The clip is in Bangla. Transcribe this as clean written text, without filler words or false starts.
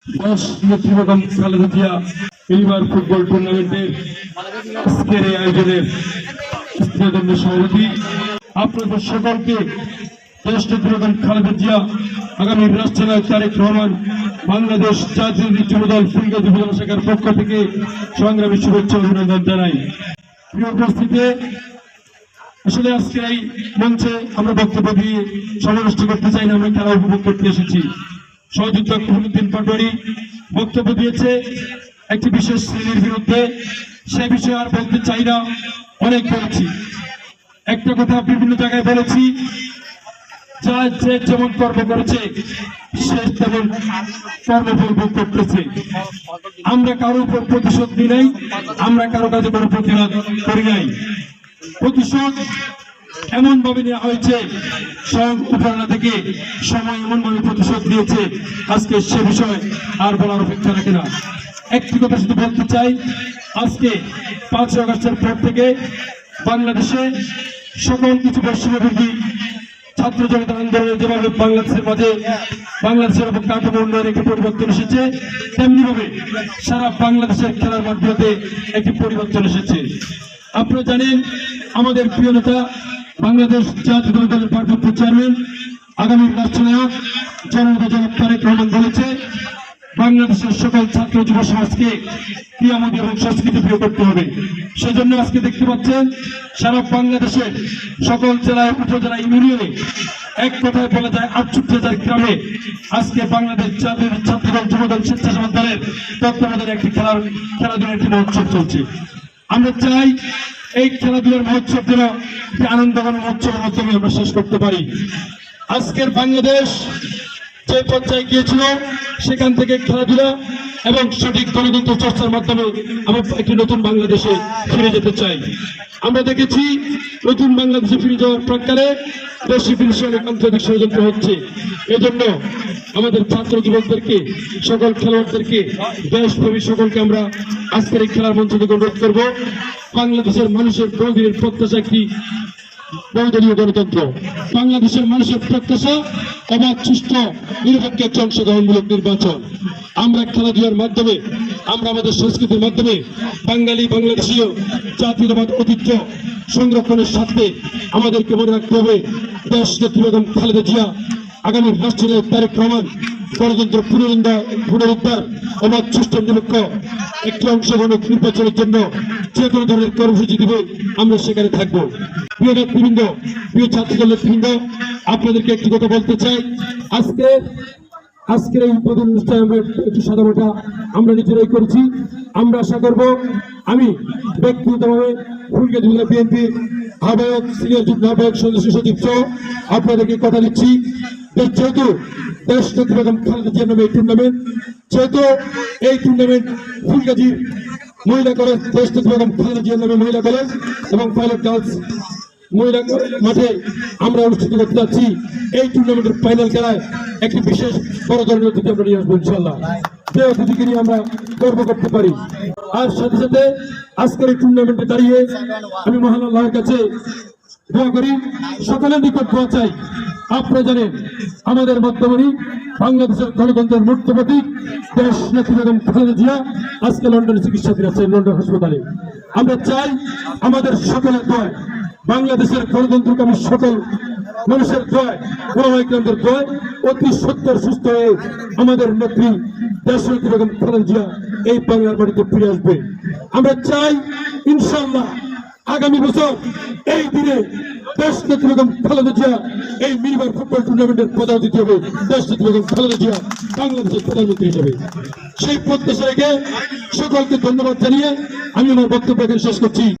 দেশ নেত্রী বেগম খালেদা জিয়া মিনিবার ফুটবল টুর্নামেন্টের আজকের এই আয়োজনের সভাপতি। আপনাদের সকলকে দেশ নেত্রী বেগম খালেদা জিয়া, আগামী রাষ্ট্রনায়ক তারেক রহমান, বাংলাদেশ জাতীয় যুবদল ফুলগাজী উপজেলা শাখার পক্ষ থেকে সংগ্রামী শুভেচ্ছা অভিনন্দন জানাই। প্রিয় উপস্থিতি, আসলে আজকের এই মঞ্চে আমরা বক্তব্য দিয়ে সমাবেশ করতে চাই না, আমরা খেলা উপভোগ করতে এসেছি। সহযোদ্ধা ফখরুদ্দিন পাটোয়ারি বক্তব্য দিয়েছে একটি বিশেষ শ্রেণীর বিরুদ্ধে, সে বিষয়ে আর বলতে চাই না, অনেক বলেছি। একটা কথা বিভিন্ন জায়গায় বলেছি, যা যে যেমন কর্ম করেছে সে তেমন কর্মফল ভোগ করতেছে। আমরা কারোর উপর প্রতিশোধ নিই নাই, আমরা কারো কাছে কোনো প্রতিবাদ করি নাই। প্রতিশোধ এমন ভাবে নেওয়া হয়েছে, স্বয়ং উপরালা থেকে সময় এমন ভাবে প্রতিশোধ দিয়েছে, আজকে সে বিষয় আর বলার অপেক্ষা রাখে না। একটি কথা শুধু বলতে চাই, আজকে 5 আগস্টের পর থেকে বাংলাদেশে সকল কিছু বৈষম্যবিরোধী ছাত্র জনতা আন্দোলনের যেভাবে বাংলাদেশের মাঝে বাংলাদেশের কাঠামো উন্নয়নের একটি পরিবর্তন এসেছে, তেমনি ভাবে সারা বাংলাদেশের খেলার মাধ্যমে একটি পরিবর্তন এসেছে। আপনারা জানেন, আমাদের প্রিয় নেতা বাংলাদেশ জাতীয় দলের ভারপ্রাপ্ত চেয়ারম্যান, আগামী রাষ্ট্রনায়ক জননেতা জনাব তারেক রহমান বলেছে, বাংলাদেশের সকল ছাত্র যুব সমাজকে ক্রীড়ামোদী এবং সংস্কৃতি প্রিয় করতে হবে। সেজন্য আজকে দেখতে পাচ্ছেন সারা বাংলাদেশের সকল জেলায়, উপজেলা, ইউনিয়নে, এক কথায় বলা যায় 68,000 গ্রামে আজকে বাংলাদেশ জাতীয় ছাত্রদল যুবদল স্বেচ্ছাসেবক দলের তত্ত্বাবধানে একটি খেলাধুলার একটি মহোৎসব চলছে। আমরা চাই এই খেলাধুলার মহোৎসব যেন একটি আনন্দঘন মহোৎসবের মাধ্যমে আমরা শেষ করতে পারি। আজকের বাংলাদেশ যে পর্যায়ে গিয়েছিল, সেখান থেকে খেলাধুলা এবং সঠিক গণতন্ত্র চর্চার মাধ্যমে আমরা একটি নতুন বাংলাদেশে ফিরে যেতে চাই। আমরা দেখেছি নতুন বাংলাদেশে ফিরে যাওয়ার প্রাক্কালে দেশি বিদেশে অনেক আন্তর্জাতিক ষড়যন্ত্র হচ্ছে। এজন্য আমাদের ছাত্র যুবকদেরকে, সকল খেলোয়াড়দেরকে, দেশপ্রেমী সকলকে আমরা আজকের এই খেলার মঞ্চ থেকে অনুরোধ করবো, বাংলাদেশের মানুষের বহুদিনের প্রত্যাশা একটি বহুদলীয় গণতন্ত্র। বাংলাদেশের মানুষের প্রত্যাশা অবাধ, সুষ্ঠু, নিরপেক্ষ একটি অংশগ্রহণমূলক নির্বাচন। আমরা খেলাধুলার মাধ্যমে, আমরা আমাদের সংস্কৃতির মাধ্যমে বাঙালি বাংলাদেশীয় জাতীয়তাবাদ ঐতিহ্য সংরক্ষণের সাথে আমাদেরকে মনে রাখতে হবে, দেশ নেত্রী বেগম খালেদা জিয়া, আগামী রাষ্ট্রনায়ক তারেক রহমান গণতন্ত্র পুনরুদ্ধার, অবাধ, সুষ্ঠু, নিরপেক্ষ একটি অংশগ্রহণ নির্বাচনের জন্য যে কোনো ধরনের কর্মসূচি দিবে, আমরা সেখানে থাকবো। প্রিয় নেতৃবৃন্দ, প্রিয় ছাত্র দল নেতৃবৃন্দ, আপনাদেরকে একটি কথা বলতে চাই, আজকের এই উদ্বোধন অনুষ্ঠানে আমরা একটু সাদামাটা আমরা নিজেরাই করেছি। আমরা আশা করব, আমি ব্যক্তিগতভাবে ফুলগাজী জেলা বিএনপির আহ্বায়ক, সিনিয়র যুগ্ম আহ্বায়ক, সদস্য সচিব সহ আপনাদেরকে কথা দিচ্ছি, যেহেতু দেশ নেত্রী বেগম খালেদা জিয়ার নামে এই টুর্নামেন্ট, যেহেতু এই টুর্নামেন্ট ফুলগাজীর মহিলা কলেজ, দেশ নেত্রী বেগম খালেদা জিয়ার নামে মহিলা কলেজ এবং পাইলট গার্লস মহিলা মাঠে আমরা অনুষ্ঠিত করতে যাচ্ছি, এই টুর্নামেন্টের ফাইনাল খেলায় একটি বিশেষ বড় ধরনের অতিথি আমরা নিয়ে আসবো ইনশাল্লাহ। যে অতিথিকে নিয়ে আমরা গর্ব করতে পারি। আর সাথে সাথে আজকের এই টুর্নামেন্টে দাঁড়িয়ে আমি মহান আল্লাহর কাছে দোয়া করি, সকলের নিকট দোয়া চাই। আপনারা জানেন, আমাদের মধ্যমণি বাংলাদেশের গণতন্ত্রের মূর্ত প্রতীক দেশ নেত্রী বেগম খালেদা জিয়া আজকে লন্ডনে চিকিৎসাধীন আছে, লন্ডন হাসপাতালে। আমরা চাই আমাদের সকলের দোয়ায়, বাংলাদেশের গণতন্ত্রকামী সকল মানুষের দোয়ায়, ওলামায়ে-কেরামদের দোয়ায় অতি সত্তর সুস্থ হয়ে আমাদের নেত্রী দেশ নেত্রী বেগম খালেদা জিয়া এই বাংলার বাড়িতে ফিরে আসবে। আমরা চাই ইনশাআল্লাহ আগামী বছর এই দিনে দেশ নেত্রী বেগম খালেদা জিয়া এই মিনিবার ফুটবল টুর্নামেন্টের প্রধান অতিথি হবে, দেশ নেত্রী বেগম খালেদা জিয়া বাংলাদেশের প্রধানমন্ত্রী হিসেবে। সেই প্রত্যাশা রেখে সকলকে ধন্যবাদ জানিয়ে আমি আমার বক্তব্য এখানে শেষ করছি।